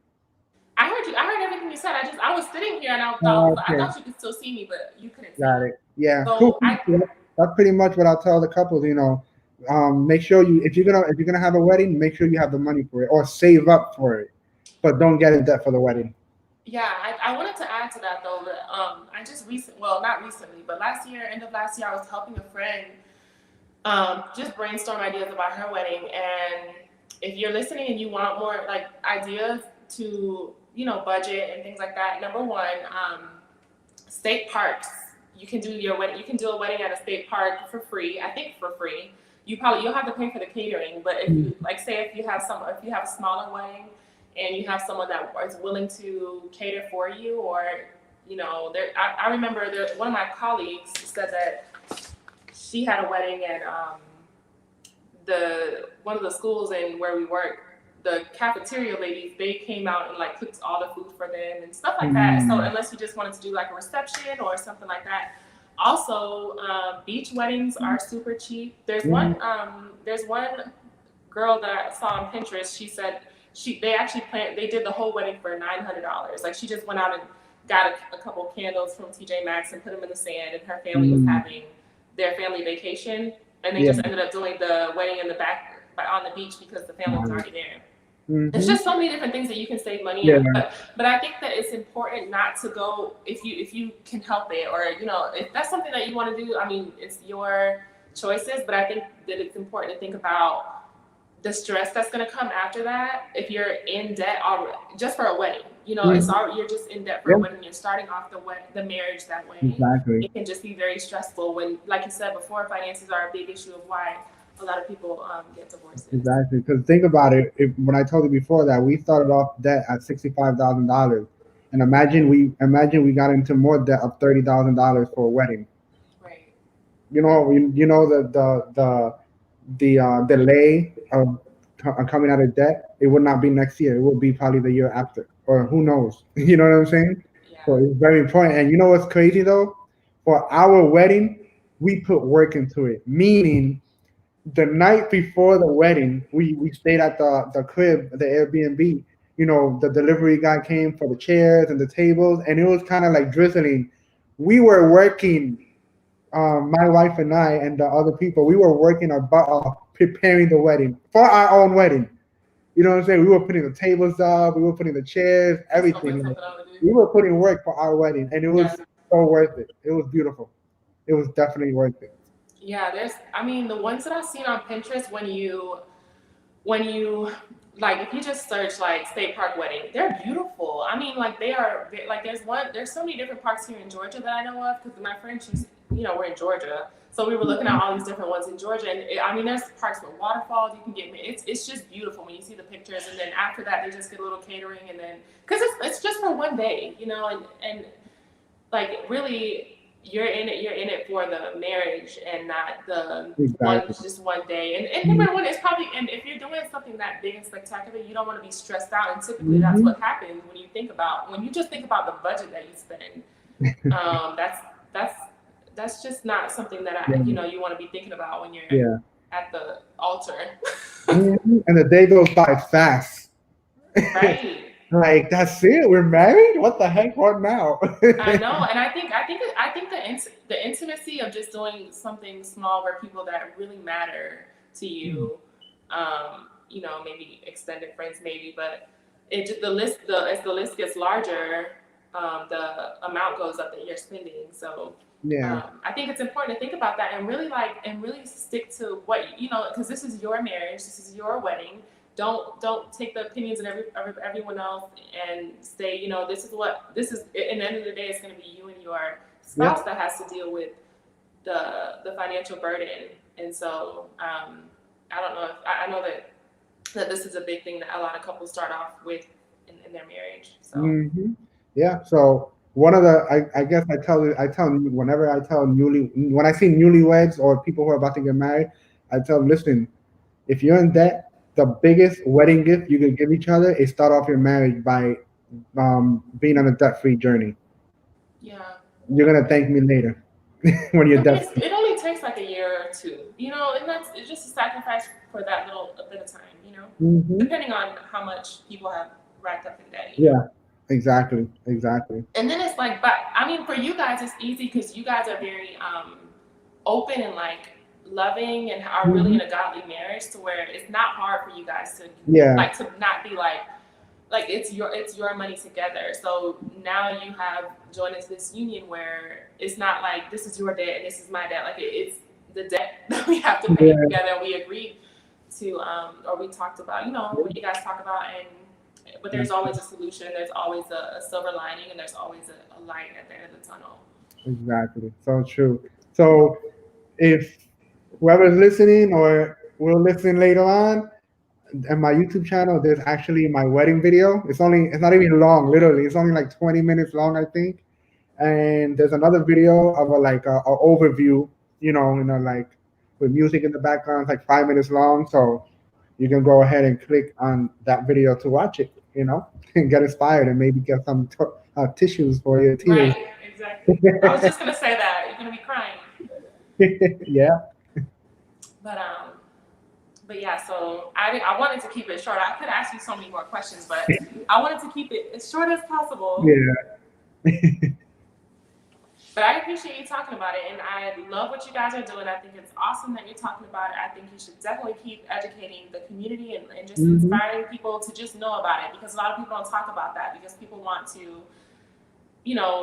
I heard you. I heard everything you said. I was sitting here and I Okay, thought you could still see me, but you couldn't see got me. it. Yeah, cool. So Cool. Yeah, that's pretty much what I'll tell the couples. Make sure if you're gonna have a wedding, make sure you have the money for it or save up for it, but don't get in debt for the wedding. yeah, I wanted to add to that though. That, I just well, not recently, but last year, end of last year, I was helping a friend just brainstorm ideas about her wedding. And if you're listening and you want more like ideas to budget and things like that, number one, state parks. You can do your wedding. You can do a wedding at a state park for free. I think for free. You'll have to pay for the catering, but if you like, say if you have a smaller wedding and you have someone that is willing to cater for you, or there. I remember one of my colleagues said that she had a wedding at the one of the schools in where we work. The cafeteria ladies, they came out and like cooked all the food for them and stuff like that. So unless you just wanted to do like a reception or something like that. Also, beach weddings are super cheap. There's one girl that I saw on Pinterest. She said they did the whole wedding for $900. Like she just went out and got a couple candles from TJ Maxx and put them in the sand, and her family was having their family vacation, and they Yeah. just ended up doing the wedding in the back on the beach because the family was already there. There's Mhm. just so many different things that you can save money Yeah. on, but I think that it's important not to go if you can help it, or if that's something that you want to do. I mean, it's your choices, but I think that it's important to think about the stress that's going to come after that if you're in debt already, just for a wedding. It's Mhm. you're just in debt for a Yeah. wedding. You're starting off the marriage that way. Exactly. It can just be very stressful when, like you said before, finances are a big issue of why a lot of people get divorces. Exactly. Because think about it. When I told you before that we started off debt at $65,000, and imagine we got into more debt of $30,000 for a wedding. Right. The delay of coming out of debt. It would not be next year. It will be probably the year after, or who knows. You know what I'm saying? Yeah. So it's very important. And you know what's crazy though? For our wedding, we put work into it. Meaning, the night before the wedding, we stayed at the crib, the Airbnb. The delivery guy came for the chairs and the tables, and it was kind of like drizzling. We were working, my wife and I and the other people. We were working our butt off preparing the wedding for our own wedding. You know what I'm saying? We were putting the tables up, we were putting the chairs, That's gonna everything. put Like, something on the we were putting work for our wedding, and it was Yeah. so worth it. It was beautiful. It was definitely worth it. Yeah, the ones that I've seen on Pinterest, when you like if you just search like state park wedding, they're beautiful. I mean, like they are like there's so many different parks here in Georgia that I know of because my friend she's we're in Georgia, so we were looking at all these different ones in Georgia, and I mean there's parks with waterfalls you can get. It's just beautiful when you see the pictures, and then after that they just get a little catering, and then because it's just for one day, and like really. You're in it for the marriage and not the one day. And number one, it's probably, and if you're doing something that big and spectacular, you don't want to be stressed out. And typically that's what happens when you just think about the budget that you spend. That's just not something that you want to be thinking about when you're at the altar. And the day goes by fast. Right. Like that's it. We're married. What the heck? What now? I know, and I think the intimacy of just doing something small where people that really matter to you, maybe extended friends, maybe, but as the list gets larger, the amount goes up that you're spending. So I think it's important to think about that and really stick to what because this is your marriage, this is your wedding. Don't take the opinions of everyone else and say, this is. At the end of the day, it's going to be you and your spouse that has to deal with the financial burden. And so I don't know if I know that this is a big thing that a lot of couples start off with in their marriage. So yeah. So one of the I guess I tell you whenever when I see newlyweds or people who are about to get married, I tell them, listen, if you're in debt, the biggest wedding gift you can give each other is start off your marriage by being on a debt-free journey. Yeah. You're gonna thank me later when you're debt-free. It only takes like a year or two, and it's just a sacrifice for that little bit of time, depending on how much people have racked up in debt. Yeah, exactly. And then it's like, but I mean, for you guys, it's easy because you guys are very open and like loving and are really in a godly marriage to where it's not hard for you guys to to not be like it's your money together. So now you have joined into this union where it's not like this is your debt and this is my debt. Like it's the debt that we have to pay together. We agreed to or we talked about what you guys talk about, but there's always a solution. There's always a silver lining, and there's always a light at the end of the tunnel. Exactly. So true. So if whoever's listening or will listen later on, and my YouTube channel, there's actually my wedding video. It's not even long, literally. It's only like 20 minutes long, I think. And there's another video of a overview, like with music in the background. It's like 5 minutes long. So you can go ahead and click on that video to watch it, and get inspired and maybe get some tissues for your tears. Right, exactly. I was just going to say that. You're going to be crying. Yeah. But yeah, so I wanted to keep it short. I could ask you so many more questions, but I wanted to keep it as short as possible. Yeah. But I appreciate you talking about it, and I love what you guys are doing. I think it's awesome that you're talking about it. I think you should definitely keep educating the community and just inspiring people to just know about it, because a lot of people don't talk about that because people want to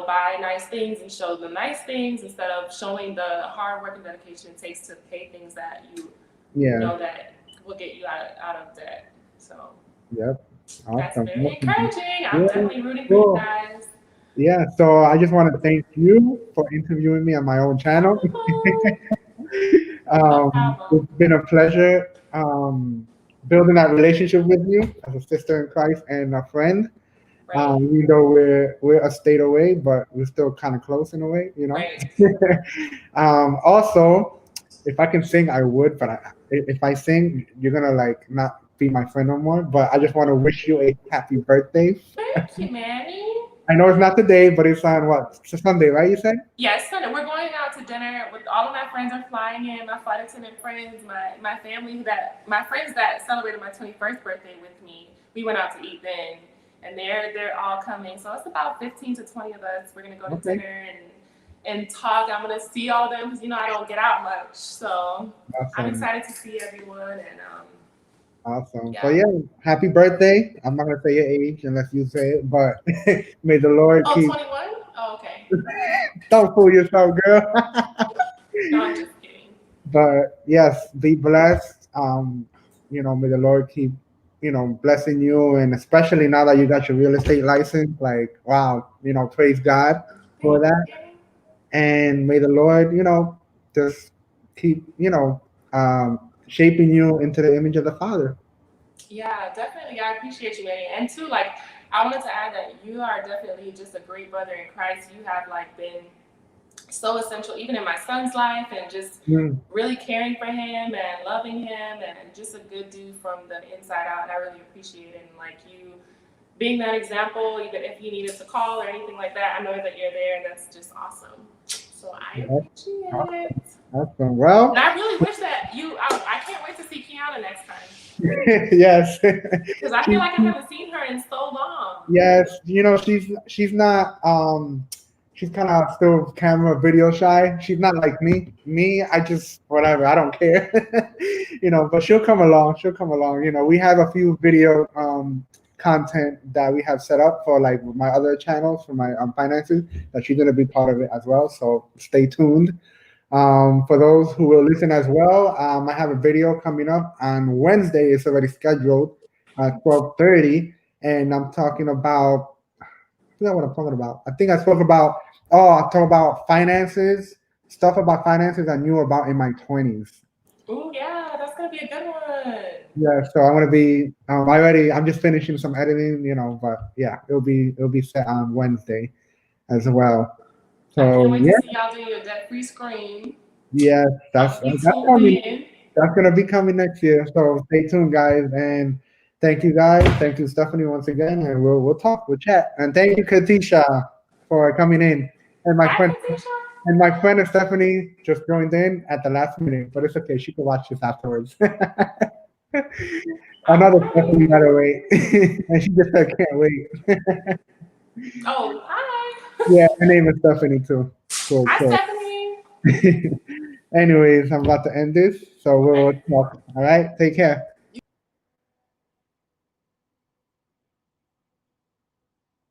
buy nice things and show them nice things instead of showing the hard work and dedication it takes to pay things that you know that will get you out of debt. So awesome. That's very encouraging. I'm definitely rooting for you guys. Yeah, so I just want to thank you for interviewing me on my own channel. It's been a pleasure building that relationship with you as a sister in Christ and a friend. Right. Even though we're a state away, but we're still kind of close in a way, Right. Also, if I can sing, I would, but if I sing, you're gonna not be my friend no more. But I just want to wish you a happy birthday. Thank you, Manny. I know it's not today, but it's on what? It's a Sunday, right? You said? Yes, Sunday. We're going out to dinner with all of my friends are flying in. My flight attendant friends, my family my friends that celebrated my 21st birthday with me. We went out to eat then, and they're all coming. So it's about 15 to 20 of us. We're gonna go to dinner and talk. I'm gonna see all of them because I don't get out much. So awesome. I'm excited to see everyone and Awesome. Yeah. So happy birthday. I'm not gonna say your age unless you say it, but may the Lord keep 21? Oh, okay. Don't fool yourself, girl. No, I'm just kidding. But yes, be blessed. may the Lord keep, blessing you, and especially now that you got your real estate license, like, wow, praise God for Thank that. you. And may the Lord, just keep, shaping you into the image of the Father. Yeah, definitely. I appreciate you, Manny. And too, like, I wanted to add that you are definitely just a great brother in Christ. You have like been so essential, even in my son's life, and just Mm. really caring for him and loving him, and just a good dude from the inside out. And I really appreciate it. And like you being that example, even if he needed to call or anything like that, I know that you're there, and that's just awesome. So I appreciate it. Awesome. Well, And I really wish that I can't wait to see Kiana next time. yes. Because I feel like I haven't seen her in so long. Yes, she's not she's kind of still camera video shy. She's not like me. I just whatever. I don't care. But she'll come along. She'll come along. We have a few video content that we have set up for like my other channels for my finances that she's gonna be part of it as well. So stay tuned. For those who will listen as well, I have a video coming up on Wednesday. It's already scheduled at 12:30, and I'm talking about. I forgot what I'm talking about. I think I spoke about. Oh, I talk about finances, stuff about finances I knew about in my 20s. Oh yeah, that's gonna be a good one. Yeah, so I'm gonna be. I'm just finishing some editing, but yeah, it'll be set on Wednesday as well. I can't So wait yeah, to see y'all do your debt-free screen. yeah, I'll be that's tuned coming. in. That's gonna be coming next year. So stay tuned, guys, and thank you, guys. Thank you, Stephanie, once again, and we'll talk, we'll chat, and thank you, Katisha, for coming in, and my Hi, friend Katisha. and my friend Stephanie just joined in at the last minute, but it's okay. She can watch this afterwards. Another Stephanie, by the way, and she just said can't wait. Oh, hi. Yeah, her name is Stephanie too. Cool, Hi, cool. Stephanie. Anyways, I'm about to end this, so we'll talk. All right, take care.